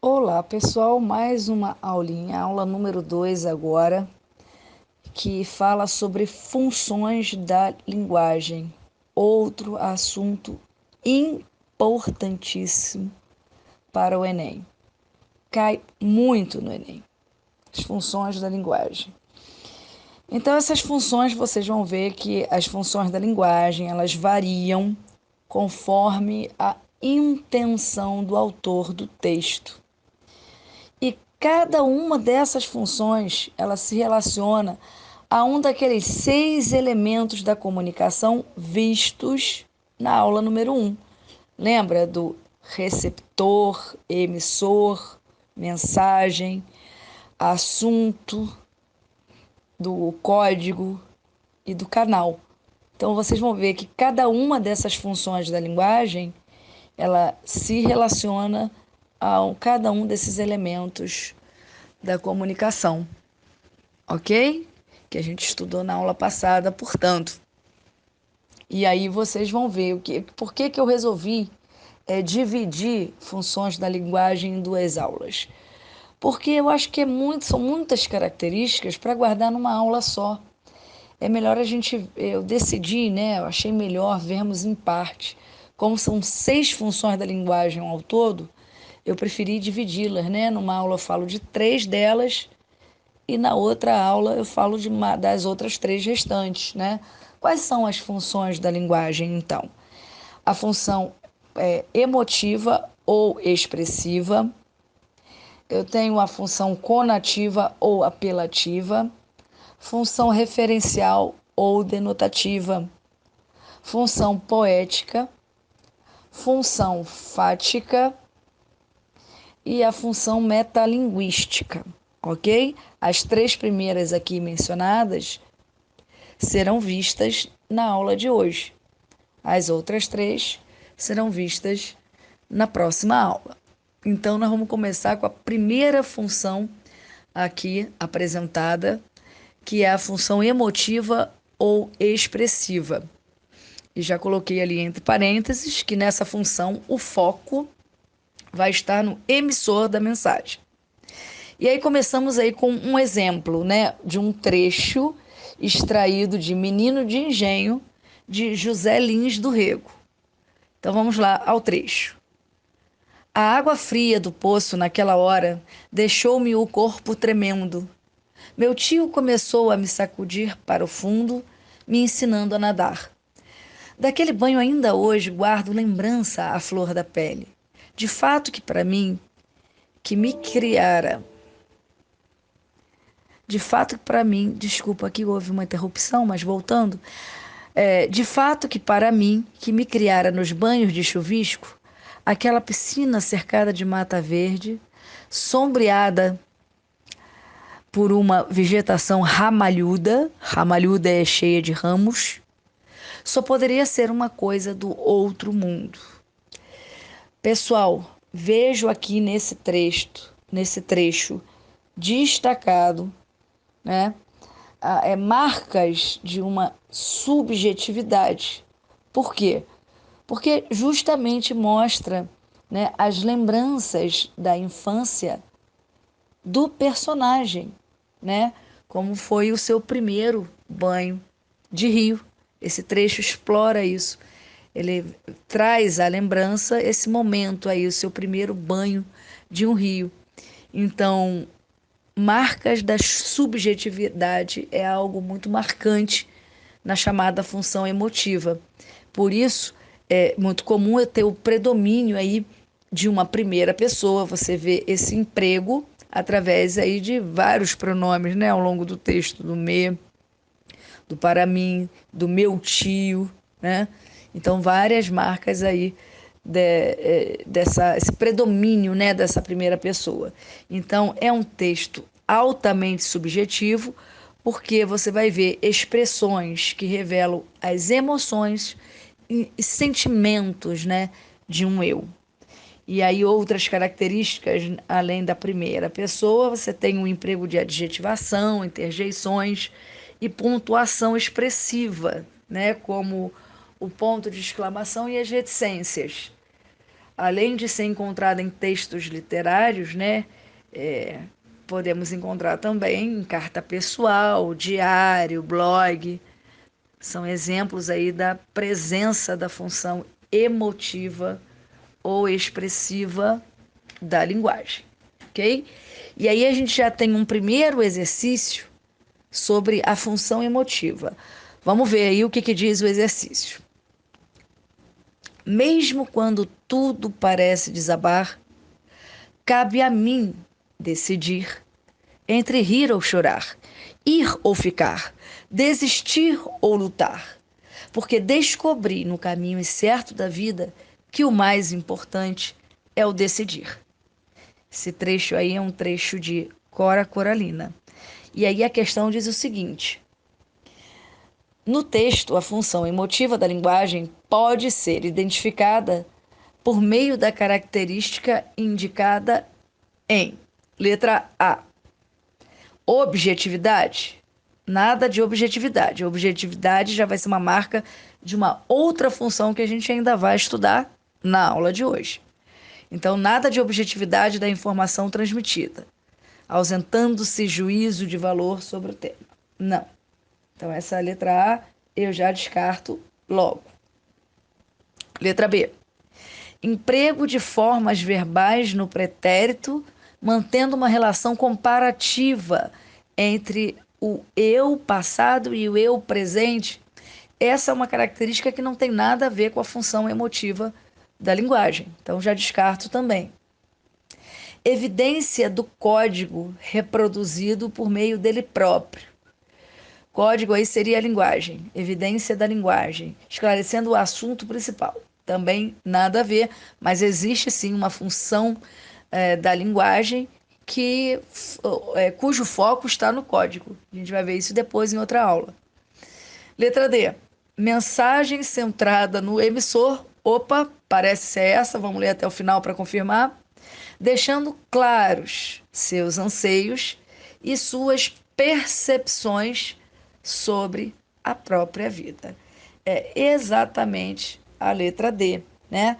Olá, pessoal, mais uma aulinha, aula número 2 agora, que fala sobre funções da linguagem. Outro assunto importantíssimo para o Enem. Cai muito no Enem, as funções da linguagem. Então, essas funções, vocês vão ver que as funções da linguagem, elas variam conforme a intenção do autor do texto. E cada uma dessas funções, ela se relaciona a um daqueles 6 elementos da comunicação vistos na aula número 1. Lembra do receptor, emissor, mensagem, assunto, do código e do canal. Então vocês vão ver que cada uma dessas funções da linguagem, ela se relaciona a cada um desses elementos da comunicação, ok? Que a gente estudou na aula passada, portanto. E aí vocês vão ver por que eu resolvi dividir funções da linguagem em 2 aulas. Porque eu acho que são muitas características para guardar numa aula só. É melhor eu decidi, né? Eu achei melhor vermos em parte. Como são 6 funções da linguagem ao todo, eu preferi dividi-las, né? Numa aula eu falo de 3 delas e na outra aula eu falo das outras 3 restantes, né? Quais são as funções da linguagem, então? A função emotiva ou expressiva, eu tenho a função conativa ou apelativa, função referencial ou denotativa, função poética, função fática e a função metalinguística, ok? As 3 primeiras aqui mencionadas serão vistas na aula de hoje. As outras 3 serão vistas na próxima aula. Então, nós vamos começar com a primeira função aqui apresentada, que é a função emotiva ou expressiva. E já coloquei ali entre parênteses que nessa função o foco vai estar no emissor da mensagem. E aí começamos aí com um exemplo, né, de um trecho extraído de Menino de Engenho, de José Lins do Rego. Então vamos lá ao trecho. A água fria do poço naquela hora deixou-me o corpo tremendo. Meu tio começou a me sacudir para o fundo, me ensinando a nadar. Daquele banho ainda hoje guardo lembrança à flor da pele. De fato que para mim, que me criara. De fato que para mim, desculpa, aqui houve uma interrupção, mas voltando. De fato que para mim, que me criara nos banhos de chuvisco, aquela piscina cercada de mata verde, sombreada por uma vegetação ramalhuda é cheia de ramos, só poderia ser uma coisa do outro mundo. Pessoal, vejo aqui nesse trecho destacado, né, marcas de uma subjetividade. Por quê? Porque justamente mostra, né, as lembranças da infância do personagem, né, como foi o seu primeiro banho de rio. Esse trecho explora isso. Ele traz à lembrança esse momento aí, o seu primeiro banho de um rio. Então, marcas da subjetividade é algo muito marcante na chamada função emotiva. Por isso, é muito comum eu ter o predomínio aí de uma primeira pessoa. Você vê esse emprego através aí de vários pronomes, né, ao longo do texto, do me, do para mim, do meu tio, né? Então, várias marcas aí esse predomínio, né, dessa primeira pessoa. Então, é um texto altamente subjetivo, porque você vai ver expressões que revelam as emoções e sentimentos, né, de um eu. E aí outras características, além da primeira pessoa, você tem um emprego de adjetivação, interjeições e pontuação expressiva, né, como o ponto de exclamação e as reticências. além de ser encontrada em textos literários, né, podemos encontrar também em carta pessoal, diário, blog. São exemplos aí da presença da função emotiva ou expressiva da linguagem, ok? E aí a gente já tem um primeiro exercício sobre a função emotiva. Vamos ver aí o que diz o exercício. Mesmo quando tudo parece desabar, cabe a mim decidir entre rir ou chorar, ir ou ficar, desistir ou lutar, porque descobri no caminho incerto da vida que o mais importante é o decidir. Esse trecho aí é um trecho de Cora Coralina. E aí a questão diz o seguinte: no texto, a função emotiva da linguagem pode ser identificada por meio da característica indicada em letra A, objetividade. Nada de objetividade. Objetividade já vai ser uma marca de uma outra função que a gente ainda vai estudar na aula de hoje. Então, nada de objetividade da informação transmitida, ausentando-se juízo de valor sobre o tema. Não. Então, essa letra A eu já descarto logo. Letra B. Emprego de formas verbais no pretérito, mantendo uma relação comparativa entre o eu passado e o eu presente. Essa é uma característica que não tem nada a ver com a função emotiva da linguagem. Então, já descarto também. Evidência do código reproduzido por meio dele próprio. Código aí seria a linguagem, evidência da linguagem, esclarecendo o assunto principal. Também nada a ver, mas existe sim uma função da linguagem cujo foco está no código. A gente vai ver isso depois em outra aula. Letra D. Mensagem centrada no emissor. Opa, parece ser essa, vamos ler até o final para confirmar. Deixando claros seus anseios e suas percepções sobre a própria vida. É exatamente a letra D, né?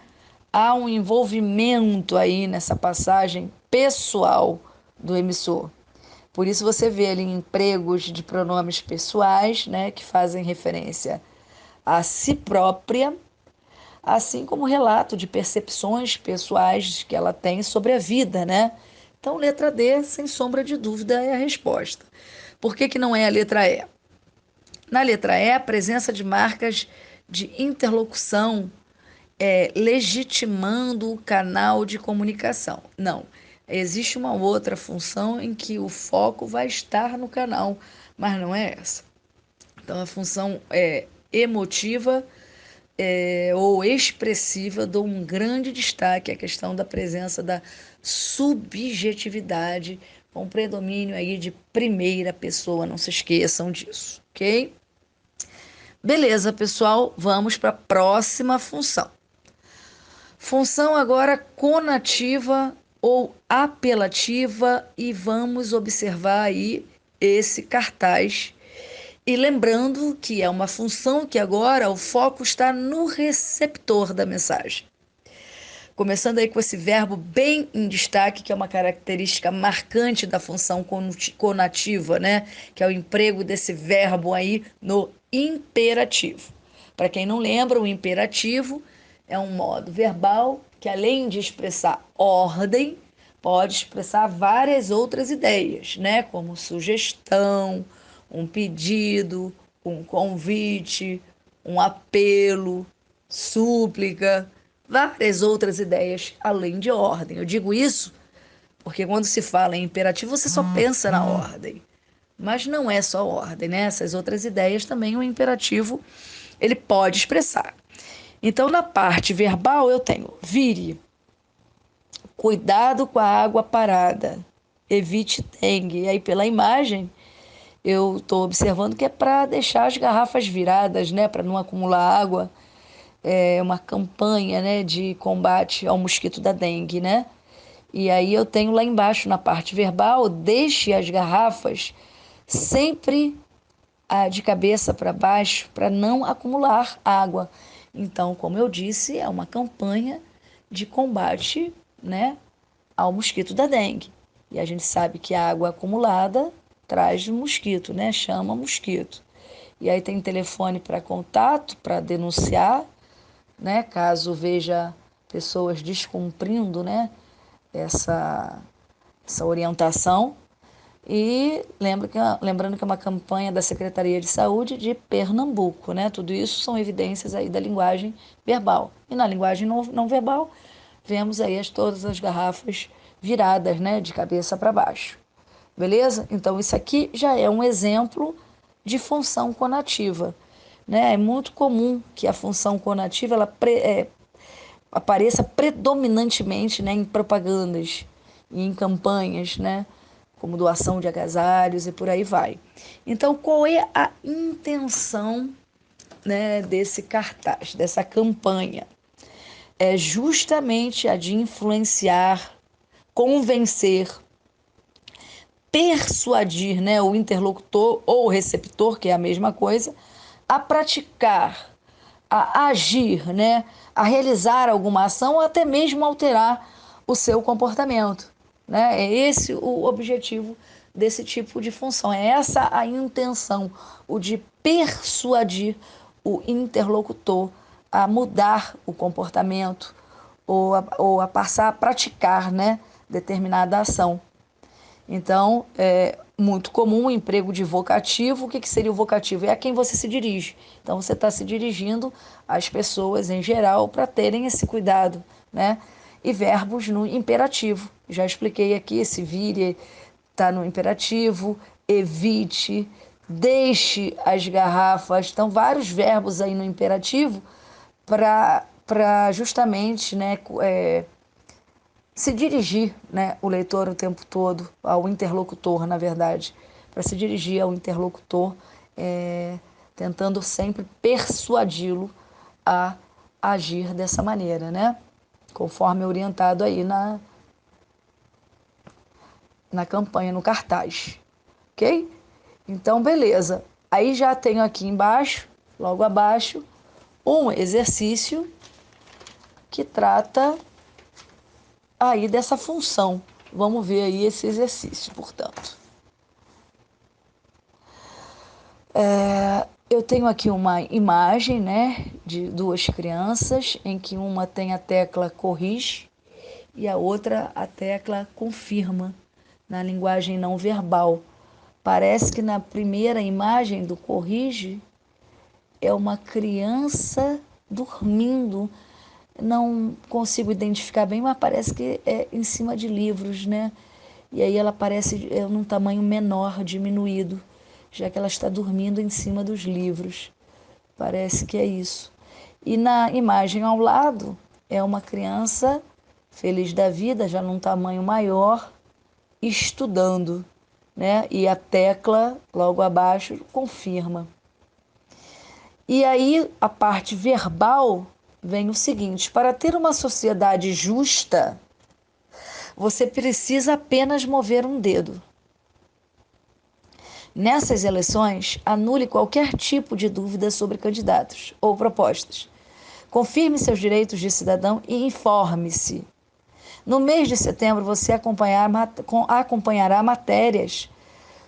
Há um envolvimento aí nessa passagem pessoal do emissor. Por isso você vê ali empregos de pronomes pessoais, né, que fazem referência a si própria, assim como relato de percepções pessoais que ela tem sobre a vida, né? Então, letra D, sem sombra de dúvida, é a resposta. Por que não é a letra E? Na letra E, a presença de marcas de interlocução legitimando o canal de comunicação. Não, existe uma outra função em que o foco vai estar no canal, mas não é essa. Então, a função emotiva ou expressiva, dou um grande destaque à questão da presença da subjetividade, com predomínio aí de primeira pessoa, não se esqueçam disso, ok? Beleza, pessoal, vamos para a próxima função. Função agora conativa ou apelativa, e vamos observar aí esse cartaz. E lembrando que é uma função que agora o foco está no receptor da mensagem. Começando aí com esse verbo bem em destaque, que é uma característica marcante da função conativa, né? Que é o emprego desse verbo aí no imperativo. Para quem não lembra, o imperativo é um modo verbal que, além de expressar ordem, pode expressar várias outras ideias, né? Como sugestão, um pedido, um convite, um apelo, súplica, várias outras ideias além de ordem. Eu digo isso porque quando se fala em imperativo, você só pensa na ordem. Mas não é só ordem, né? Essas outras ideias também o imperativo ele pode expressar. Então, na parte verbal, eu tenho vire, cuidado com a água parada, evite dengue. E aí, pela imagem, eu estou observando que é para deixar as garrafas viradas, né? Para não acumular água. É uma campanha, né, de combate ao mosquito da dengue, né? E aí eu tenho lá embaixo, na parte verbal, deixe as garrafas sempre de cabeça para baixo para não acumular água. Então, como eu disse, é uma campanha de combate, né, ao mosquito da dengue. E a gente sabe que a água acumulada traz mosquito, né, chama mosquito. E aí tem telefone para contato, para denunciar, né, caso veja pessoas descumprindo, né, essa, essa orientação. E lembrando que é uma campanha da Secretaria de Saúde de Pernambuco, né? Tudo isso são evidências aí da linguagem verbal. E na linguagem não verbal, vemos aí todas as garrafas viradas, né? De cabeça para baixo. Beleza? Então, isso aqui já é um exemplo de função conativa. Né? É muito comum que a função conativa apareça predominantemente, né, em propagandas e em campanhas, né, como doação de agasalhos e por aí vai. Então, qual é a intenção, né, desse cartaz, dessa campanha? É justamente a de influenciar, convencer, persuadir, né, o interlocutor ou o receptor, que é a mesma coisa, a praticar, a agir, né, a realizar alguma ação ou até mesmo alterar o seu comportamento. Né? É esse o objetivo desse tipo de função, é essa a intenção, o de persuadir o interlocutor a mudar o comportamento ou a passar a praticar, né, determinada ação. Então, é muito comum o emprego de vocativo. O que seria o vocativo? É a quem você se dirige. Então, você está se dirigindo às pessoas em geral para terem esse cuidado, né? E verbos no imperativo. Já expliquei aqui, esse vire está no imperativo, evite, deixe as garrafas. Então, vários verbos aí no imperativo para justamente, né, se dirigir, né, o leitor o tempo todo, ao interlocutor, na verdade, para se dirigir ao interlocutor, tentando sempre persuadi-lo a agir dessa maneira, né? Conforme orientado aí na campanha, no cartaz, ok? Então, beleza. Aí já tenho aqui embaixo, logo abaixo, um exercício que trata aí dessa função. Vamos ver aí esse exercício, portanto. Eu tenho aqui uma imagem, né, de duas crianças, em que uma tem a tecla corrige e a outra a tecla confirma, na linguagem não verbal. Parece que na primeira imagem do corrige é uma criança dormindo. Não consigo identificar bem, mas parece que é em cima de livros, né? E aí ela parece num tamanho menor, diminuído, já que ela está dormindo em cima dos livros. Parece que é isso. E na imagem ao lado é uma criança feliz da vida, já num tamanho maior, estudando, né? E a tecla logo abaixo confirma. E aí a parte verbal vem o seguinte: para ter uma sociedade justa, você precisa apenas mover um dedo. Nessas eleições, anule qualquer tipo de dúvida sobre candidatos ou propostas. Confirme seus direitos de cidadão e informe-se. No mês de setembro, você acompanhará matérias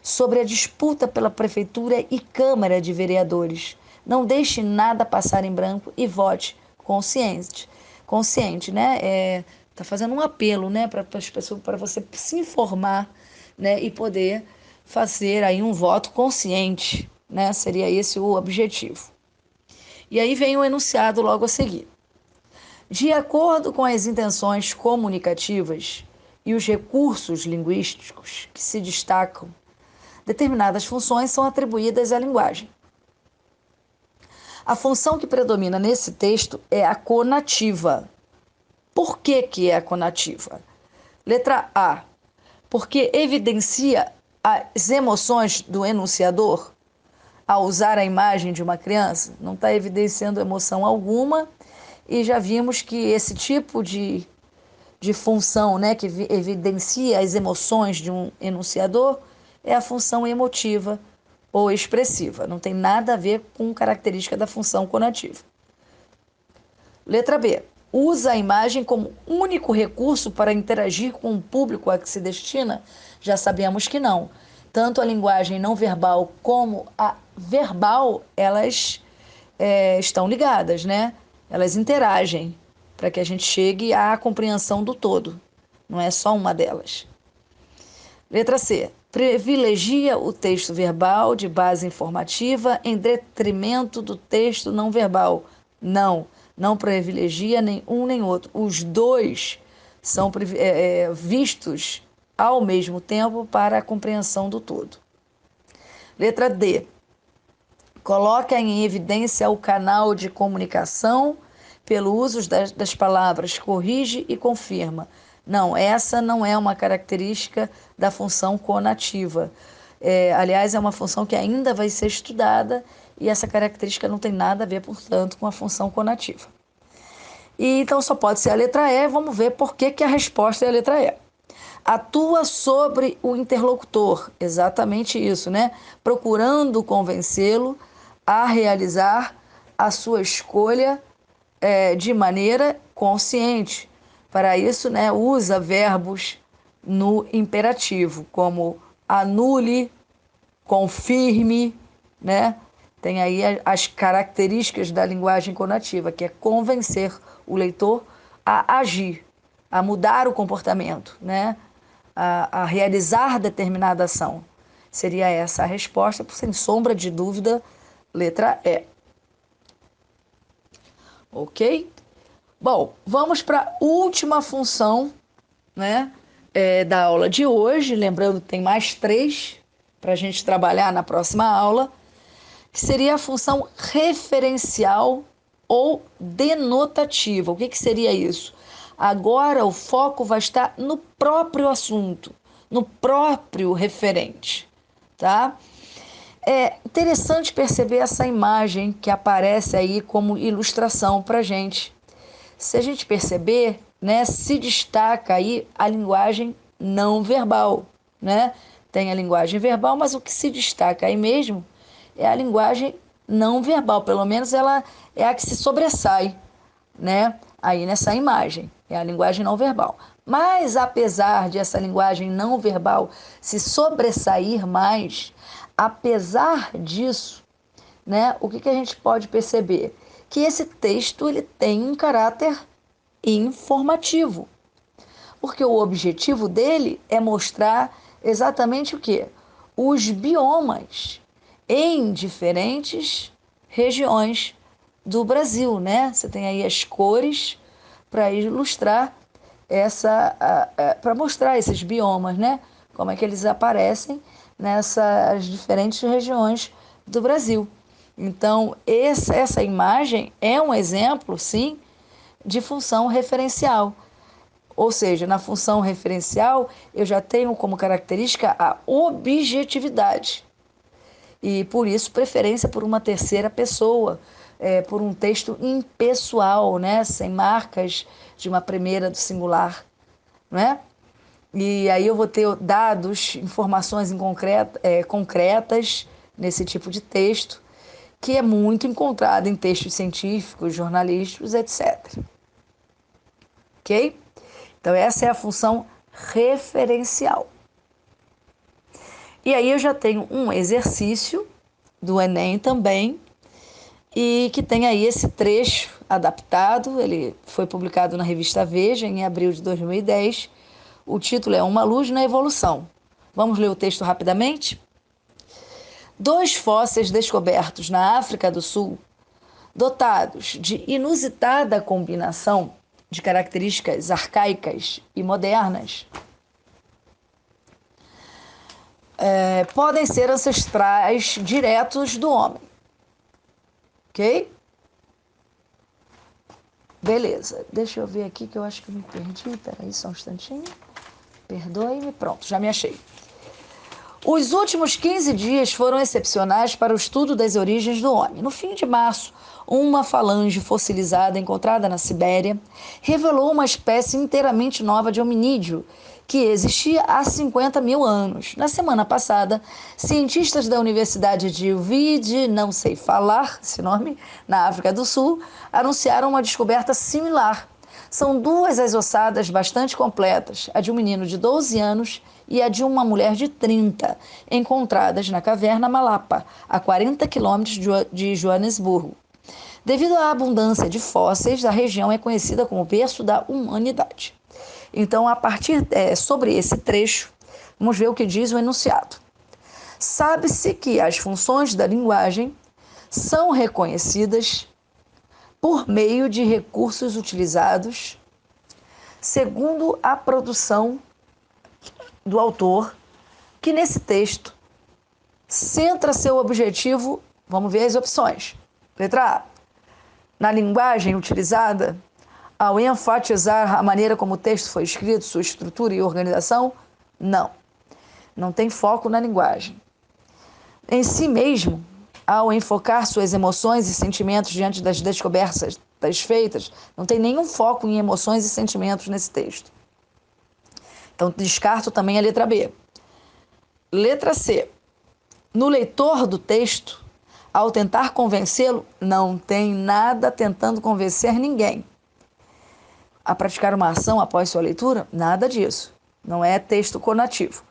sobre a disputa pela Prefeitura e Câmara de Vereadores. Não deixe nada passar em branco e vote consciente. Consciente, né? Tá fazendo um apelo, né, para as pessoas, para você se informar, né, e poder fazer aí um voto consciente, né? Seria esse o objetivo. E aí vem o enunciado logo a seguir. De acordo com as intenções comunicativas e os recursos linguísticos que se destacam, determinadas funções são atribuídas à linguagem. A função que predomina nesse texto é a conativa. Por que é a conativa? Letra A, porque evidencia as emoções do enunciador ao usar a imagem de uma criança. Não está evidenciando emoção alguma, e já vimos que esse tipo de função, né, que evidencia as emoções de um enunciador é a função emotiva ou expressiva. Não tem nada a ver com característica da função conativa. Letra B. usa a imagem como único recurso para interagir com o público a que se destina? Já sabemos que não. Tanto a linguagem não verbal como a verbal, elas estão ligadas, né? Elas interagem para que a gente chegue à compreensão do todo. Não é só uma delas. Letra C. Privilegia o texto verbal de base informativa em detrimento do texto não verbal. Não privilegia nem um nem outro. Os dois são vistos ao mesmo tempo para a compreensão do todo. Letra D. Coloca em evidência o canal de comunicação pelo uso das palavras corrige e confirma. Não, essa não é uma característica da função conativa. Aliás, é uma função que ainda vai ser estudada e essa característica não tem nada a ver, portanto, com a função conativa. E então só pode ser a letra E. Vamos ver por que a resposta é a letra E. Atua sobre o interlocutor, exatamente isso, né? Procurando convencê-lo a realizar a sua escolha de maneira consciente. Para isso, né, usa verbos no imperativo, como anule, confirme, né? Tem aí as características da linguagem conativa, que é convencer o leitor a agir, a mudar o comportamento, né? A realizar determinada ação. Seria essa a resposta, sem sombra de dúvida, letra E. Ok? Bom, vamos para a última função, né, da aula de hoje. Lembrando que tem mais 3 para a gente trabalhar na próxima aula, que seria a função referencial ou denotativa. O que seria isso? Agora o foco vai estar no próprio assunto, no próprio referente, tá? É interessante perceber essa imagem que aparece aí como ilustração para a gente. Se a gente perceber, né, se destaca aí a linguagem não verbal, né? Tem a linguagem verbal, mas o que se destaca aí mesmo é a linguagem não verbal, pelo menos ela é a que se sobressai, né? Aí nessa imagem, é a linguagem não verbal. Mas apesar de essa linguagem não verbal se sobressair mais, apesar disso, né, o que a gente pode perceber? Que esse texto ele tem um caráter informativo, porque o objetivo dele é mostrar exatamente o quê? Os biomas em diferentes regiões do Brasil, né? Você tem aí as cores para ilustrar para mostrar esses biomas, né? Como é que eles aparecem nessas diferentes regiões do Brasil. Então, essa imagem é um exemplo, sim, de função referencial. Ou seja, na função referencial, eu já tenho como característica a objetividade. E, por isso, preferência por uma terceira pessoa, por um texto impessoal, né? Sem marcas de uma primeira do singular, não é? E aí eu vou ter dados, informações concretas nesse tipo de texto, que é muito encontrado em textos científicos, jornalísticos, etc. Ok? Então, essa é a função referencial. E aí eu já tenho um exercício do Enem também, e que tem aí esse trecho adaptado. Ele foi publicado na revista Veja em abril de 2010. O título é Uma Luz na Evolução. Vamos ler o texto rapidamente? 2 fósseis descobertos na África do Sul, dotados de inusitada combinação de características arcaicas e modernas, podem ser ancestrais diretos do homem. Ok? Beleza. Deixa eu ver aqui que eu acho que eu me perdi. Peraí, só um instantinho. Perdoe-me. Pronto, já me achei. Os últimos 15 dias foram excepcionais para o estudo das origens do homem. No fim de março, uma falange fossilizada encontrada na Sibéria revelou uma espécie inteiramente nova de hominídeo que existia há 50 mil anos. Na semana passada, cientistas da Universidade de Uvid, não sei falar esse nome, na África do Sul, anunciaram uma descoberta similar, São duas as ossadas bastante completas, a de um menino de 12 anos e a de uma mulher de 30, encontradas na caverna Malapa, a 40 quilômetros de Joanesburgo. Devido à abundância de fósseis, a região é conhecida como berço da humanidade. Então, sobre esse trecho, vamos ver o que diz o enunciado. Sabe-se que as funções da linguagem são reconhecidas por meio de recursos utilizados segundo a produção do autor, que nesse texto centra seu objetivo. Vamos ver as opções. Letra A. Na linguagem utilizada, ao enfatizar a maneira como o texto foi escrito, sua estrutura e organização, não tem foco na linguagem. Em si mesmo, ao enfocar suas emoções e sentimentos diante das descobertas feitas, não tem nenhum foco em emoções e sentimentos nesse texto. Então, descarto também a letra B. Letra C. No leitor do texto, ao tentar convencê-lo, não tem nada tentando convencer ninguém a praticar uma ação após sua leitura? Nada disso. Não é texto conativo.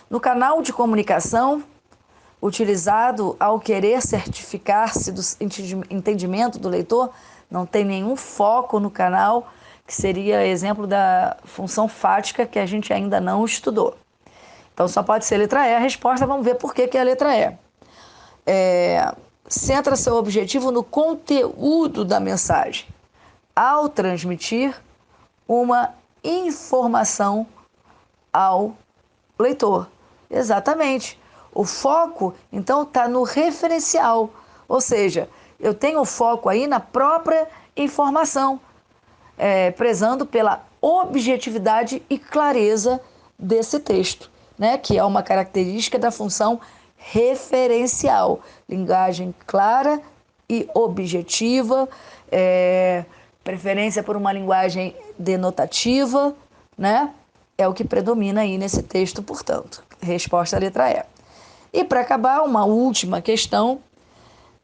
No canal de comunicação utilizado ao querer certificar-se do entendimento do leitor, não tem nenhum foco no canal, que seria exemplo da função fática que a gente ainda não estudou. Então só pode ser letra E. A resposta, vamos ver por que é a letra E. Centra seu objetivo no conteúdo da mensagem, ao transmitir uma informação ao leitor. Exatamente. O foco, então, está no referencial, ou seja, eu tenho o foco aí na própria informação, prezando pela objetividade e clareza desse texto, né? Que é uma característica da função referencial. Linguagem clara e objetiva, preferência por uma linguagem denotativa, né? É o que predomina aí nesse texto, portanto. Resposta à letra E. E para acabar, uma última questão,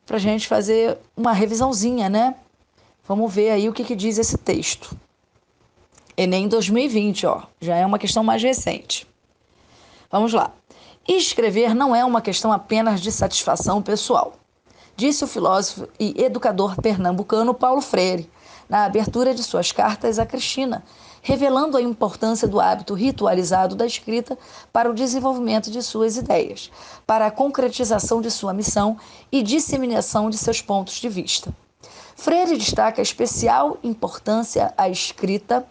para a gente fazer uma revisãozinha, né? Vamos ver aí o que diz esse texto. Enem 2020, já é uma questão mais recente. Vamos lá. Escrever não é uma questão apenas de satisfação pessoal, disse o filósofo e educador pernambucano Paulo Freire, na abertura de suas cartas a Cristina, revelando a importância do hábito ritualizado da escrita para o desenvolvimento de suas ideias, para a concretização de sua missão e disseminação de seus pontos de vista. Freire destaca especial importância à escrita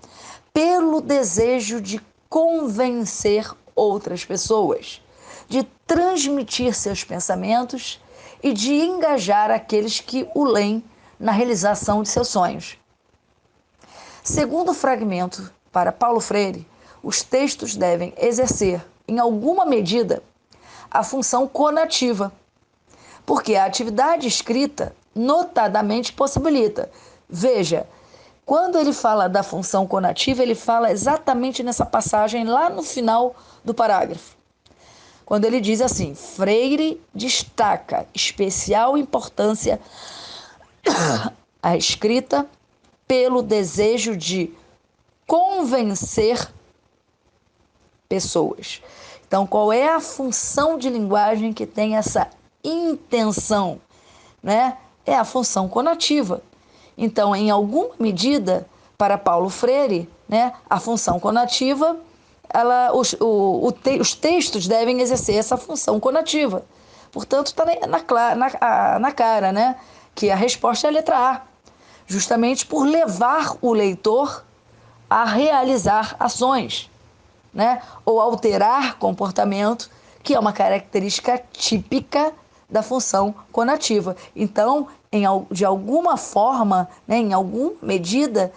pelo desejo de convencer outras pessoas, de transmitir seus pensamentos e de engajar aqueles que o leem na realização de seus sonhos. Segundo o fragmento, para Paulo Freire, os textos devem exercer, em alguma medida, a função conativa, porque a atividade escrita notadamente possibilita. Veja, quando ele fala da função conativa, ele fala exatamente nessa passagem lá no final do parágrafo. Quando ele diz assim, Freire destaca especial importância à escrita pelo desejo de convencer pessoas. Então, qual é a função de linguagem que tem essa intenção, né? É a função conativa. Então, em alguma medida, para Paulo Freire, né, a função conativa, os textos devem exercer essa função conativa. Portanto, está na cara, né, que a resposta é a letra A, justamente por levar o leitor a realizar ações, né, ou alterar comportamento, que é uma característica típica da função conativa. Então, de alguma forma, né, em alguma medida,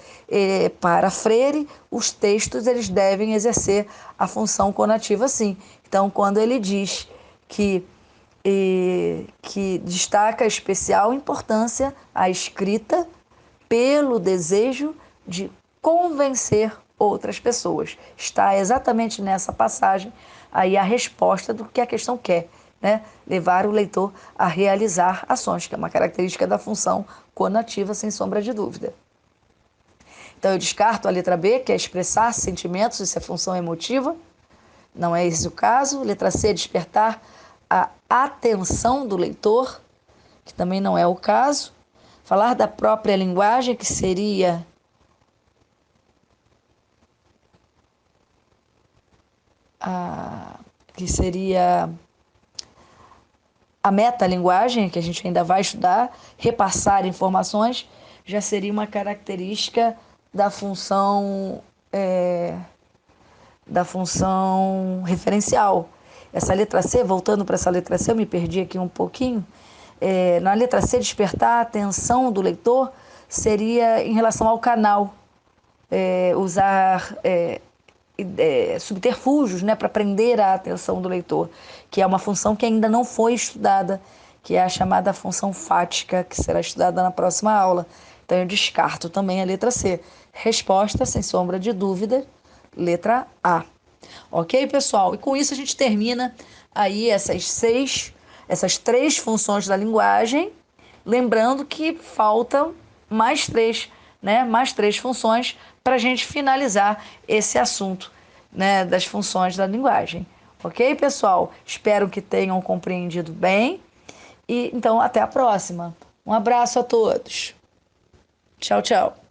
para Freire, os textos eles devem exercer a função conativa, sim. Então, quando ele diz que destaca especial importância à escrita pelo desejo de convencer outras pessoas. Está exatamente nessa passagem aí a resposta do que a questão quer, né? Levar o leitor a realizar ações, que é uma característica da função conativa, sem sombra de dúvida. Então, eu descarto a letra B, que é expressar sentimentos, isso é função emotiva. Não é esse o caso. Letra C, despertar a atenção do leitor, que também não é o caso. Falar da própria linguagem, que seria a, que seria a metalinguagem, que a gente ainda vai estudar, repassar informações, já seria uma característica da função referencial. Essa letra C, voltando para essa letra C, eu me perdi aqui um pouquinho. Na letra C, despertar a atenção do leitor seria em relação ao canal. Usar subterfúgios, né, para prender a atenção do leitor, que é uma função que ainda não foi estudada, que é a chamada função fática, que será estudada na próxima aula. Então, eu descarto também a letra C. Resposta, sem sombra de dúvida, letra A. Ok, pessoal? E com isso a gente termina aí essas 3 funções da linguagem. Lembrando que faltam mais 3, né? Mais 3 funções para a gente finalizar esse assunto, né? Das funções da linguagem. Ok, pessoal? Espero que tenham compreendido bem. E então, até a próxima. Um abraço a todos. Tchau, tchau.